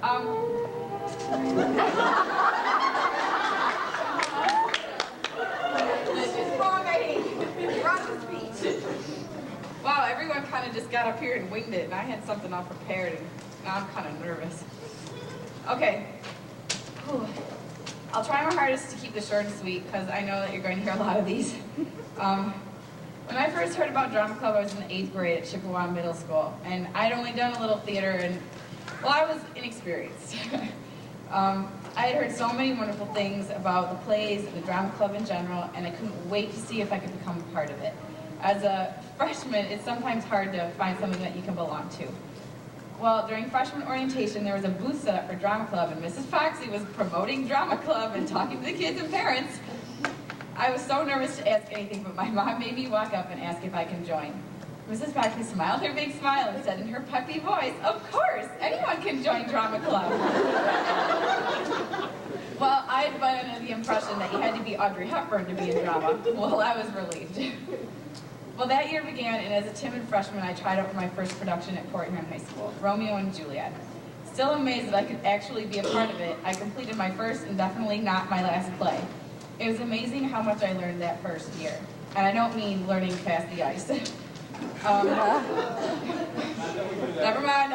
Wow, everyone kind of just got up here and winged it, and I had something all prepared, and now I'm kind of nervous. Okay. Whew. I'll try my hardest to keep this short and sweet, because I know that you're going to hear a lot of these. When I first heard about Drama Club, I was in the 8th grade at Chippewa Middle School, and I'd only done a little theater, and, well, I was inexperienced. I had heard so many wonderful things about the plays and the Drama Club in general, and I couldn't wait to see if I could become a part of it. As a freshman, it's sometimes hard to find something that you can belong to. Well, during freshman orientation, there was a booth set up for Drama Club, and Mrs. Foxy was promoting Drama Club and talking to the kids and parents. I was so nervous to ask anything, but my mom made me walk up and ask if I can join. Mrs. Foxy smiled her big smile and said in her peppy voice, "Of course, anyone can join Drama Club." Well, I had been under the impression that you had to be Audrey Hepburn to be in drama. Well, I was relieved. Well, that year began, and as a timid freshman, I tried out for my first production at Huron High School, Romeo and Juliet. Still amazed that I could actually be a part of it, I completed my first and definitely not my last play. It was amazing how much I learned that first year. And I don't mean learning past the ice. Never mind.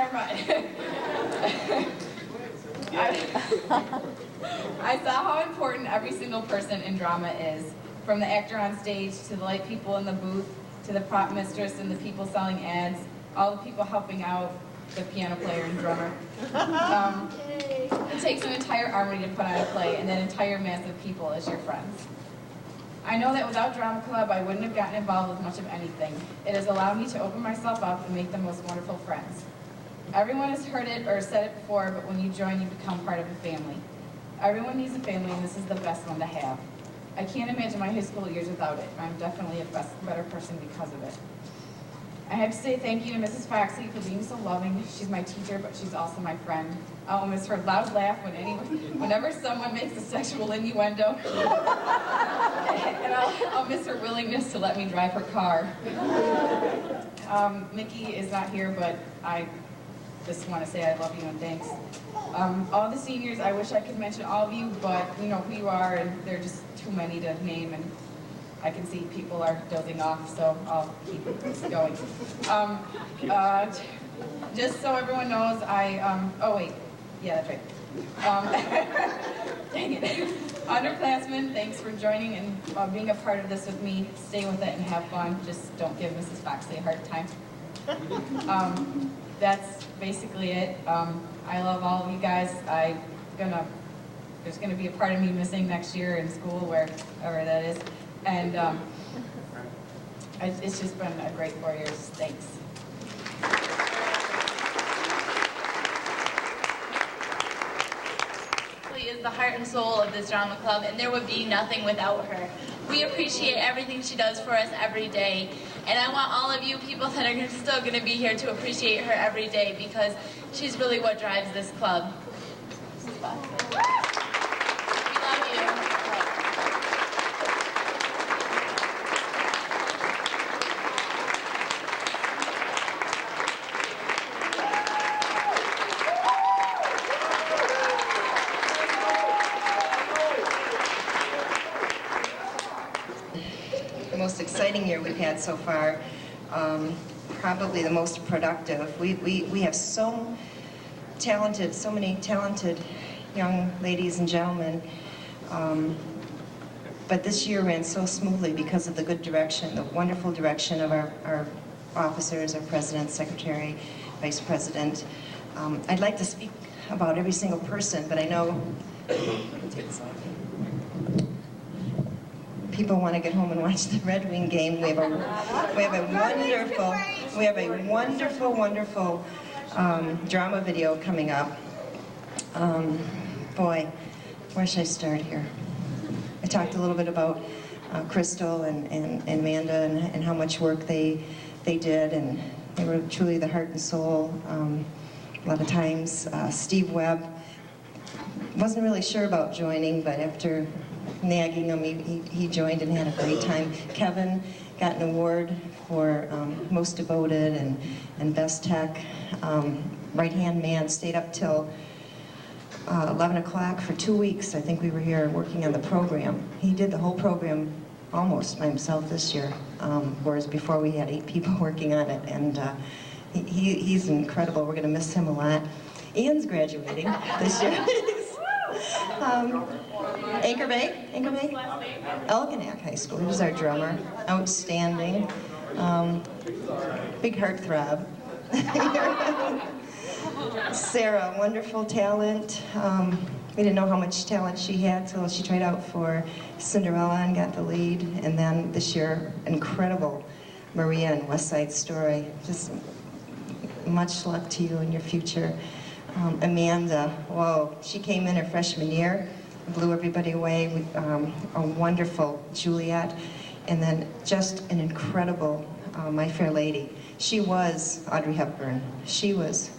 I saw how important every single person in drama is, from the actor on stage to the light people in the booth, to the prop mistress and the people selling ads, all the people helping out, the piano player and drummer. It takes an entire army to put on a play, and that entire mass of people as your friends. I know that without Drama Club, I wouldn't have gotten involved with much of anything. It has allowed me to open myself up and make the most wonderful friends. Everyone has heard it or said it before, but when you join, you become part of a family. Everyone needs a family, and this is the best one to have. I can't imagine my high school years without it. I'm definitely a better person because of it. I have to say thank you to Mrs. Foxy for being so loving. She's my teacher, but she's also my friend. I'll miss her loud laugh whenever someone makes a sexual innuendo. And I'll miss her willingness to let me drive her car. Mickey is not here, but I just want to say I love you and thanks. All the seniors, I wish I could mention all of you, but you know who you are, and there are just too many to name, and I can see people are dozing off, so I'll keep going. Just so everyone knows, oh wait, yeah, that's right. Dang it. Underclassmen, thanks for joining and being a part of this with me. Stay with it and have fun. Just don't give Mrs. Foxley a hard time. That's basically it. I love all of you guys. There's gonna be a part of me missing next year in school, wherever that is. And it's just been a great 4 years. Thanks. Is the heart and soul of this drama club, and there would be nothing without her. We appreciate everything she does for us every day, and I want all of you people that are still going to be here to appreciate her every day, because she's really what drives this club. We love you. Most exciting year we've had so far, probably the most productive. We have so many talented young ladies and gentlemen, but this year ran so smoothly because of the good direction, the wonderful direction of our officers, our president, secretary, vice president. I'd like to speak about every single person, but I know people want to get home and watch the Red Wing game. We have a wonderful drama video coming up. Boy, where should I start here? I talked a little bit about Crystal and Amanda and how much work they did, and they were truly the heart and soul. A lot of times, Steve Webb wasn't really sure about joining, but after nagging him, he joined and had a great time. Kevin got an award for most devoted and best tech. Right-hand man stayed up till 11 o'clock for 2 weeks. I think we were here working on the program. He did the whole program almost by himself this year, whereas before we had 8 people working on it. And he's incredible. We're going to miss him a lot. Ian's graduating this year. Anchor Bay? Elginak High School. He was our drummer. Outstanding. Big heartthrob. Sarah, wonderful talent. We didn't know how much talent she had till she tried out for Cinderella and got the lead. And then this year, incredible Maria in West Side Story. Just much luck to you in your future. Amanda, whoa, she came in her freshman year, blew everybody away. A wonderful Juliet, and then just an incredible My Fair Lady. She was Audrey Hepburn. She was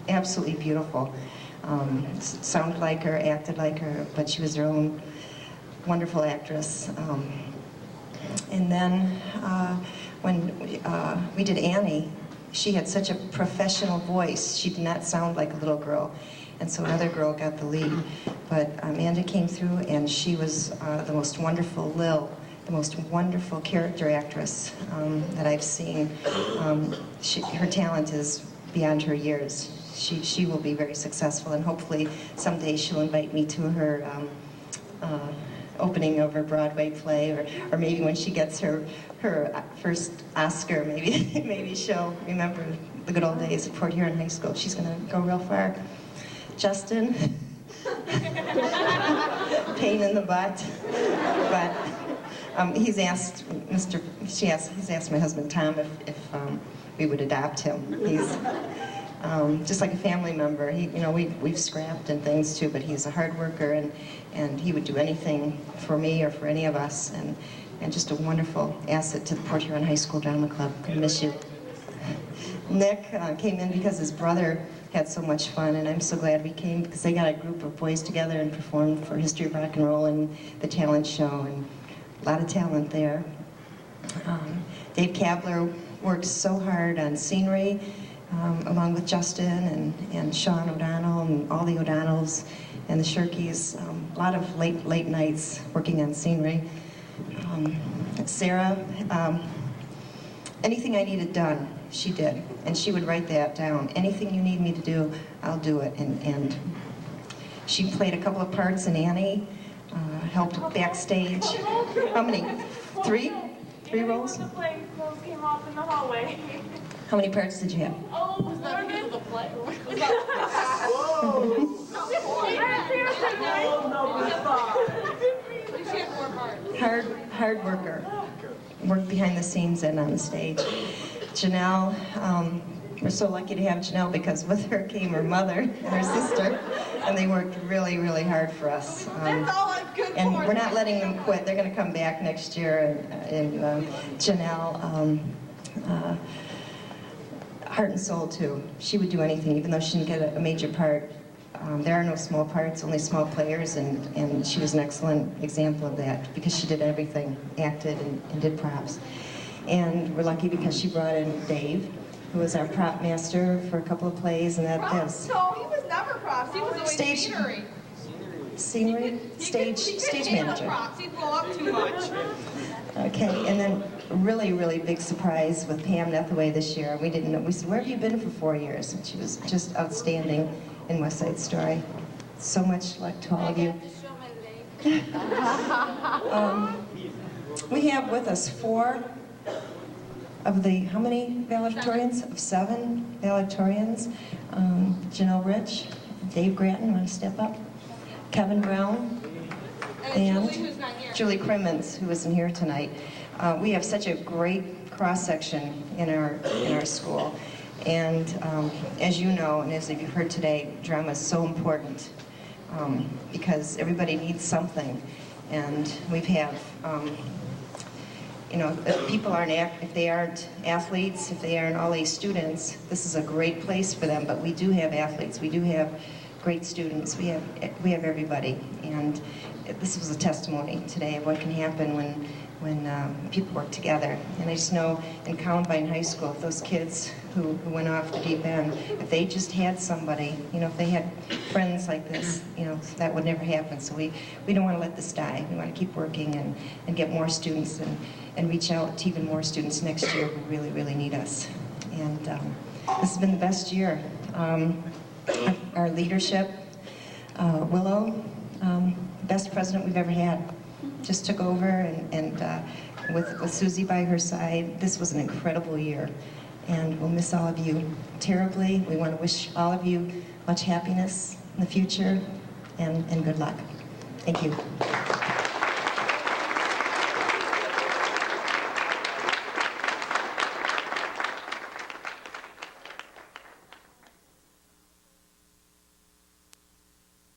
absolutely beautiful. Sounded like her, acted like her, but she was her own wonderful actress. And then when we did Annie, she had such a professional voice. She did not sound like a little girl. And so another girl got the lead. But Amanda came through, and she was the most wonderful Lil, the most wonderful character actress that I've seen. Her talent is beyond her years. She will be very successful, and hopefully someday she'll invite me to her opening of her Broadway play, or maybe when she gets her first Oscar, maybe she'll remember the good old days at Port Huron High School. She's going to go real far. Justin, pain in the butt, but he's asked my husband Tom if we would adopt him. He's just like a family member. We've scrapped and things too, but he's a hard worker, and he would do anything for me or for any of us, and just a wonderful asset to the Port Huron High School Drama Club. I miss you. Nick came in because his brother had so much fun, and I'm so glad we came because they got a group of boys together and performed for History of Rock and Roll and the talent show, and a lot of talent there. Dave Kabler worked so hard on scenery, along with Justin and Sean O'Donnell and all the O'Donnells and the Shirkies. A lot of late nights working on scenery. Sarah, anything I needed done, she did, and she would write that down. Anything you need me to do, I'll do it. And she played a couple of parts in Annie, helped backstage. How many? Three roles? The play clothes came off in the hallway. How many parts did you have? Oh, was that because of the play? Hard worker. Worked behind the scenes and on the stage. Janelle, we're so lucky to have Janelle because with her came her mother and her sister, and they worked really, really hard for us. That's all I'm good for. And we're not letting them quit. They're going to come back next year. And Janelle, heart and soul too. She would do anything, even though she didn't get a major part. There are no small parts, only small players, and she was an excellent example of that because she did everything, acted and did props. And we're lucky because she brought in Dave, who was our prop master for a couple of plays, and that's No, he was never props. He was always Stage- scenery. stage manager. Props. He'd blow up too much. Okay, and then really, really big surprise with Pam Nethaway this year. We didn't know. We said, "Where have you been for 4 years?" And she was just outstanding in West Side Story. So much luck to all of you. We have with us 4 of the, how many valedictorians? Of 7 valedictorians. Janelle Rich, Dave Gratton, want to step up? Kevin Brown, and Julie, who's not here. Julie Crimmins, who isn't here tonight. We have such a great cross-section in our school. And as you know, and as you've heard today, drama is so important because everybody needs something. And we have, if people aren't, if they aren't athletes, if they aren't all A students, this is a great place for them. But we do have athletes. We do have great students. We have everybody, and this was a testimony today of what can happen when people work together. And I just know in Columbine High School, if those kids who went off the deep end, if they just had somebody, if they had friends like this, that would never happen. So we don't want to let this die. We want to keep working and get more students and reach out to even more students next year who really, really need us. And this has been the best year. Our leadership, Willow, best president we've ever had, just took over, and with Susie by her side, this was an incredible year. And we'll miss all of you terribly. We want to wish all of you much happiness in the future, and good luck. Thank you.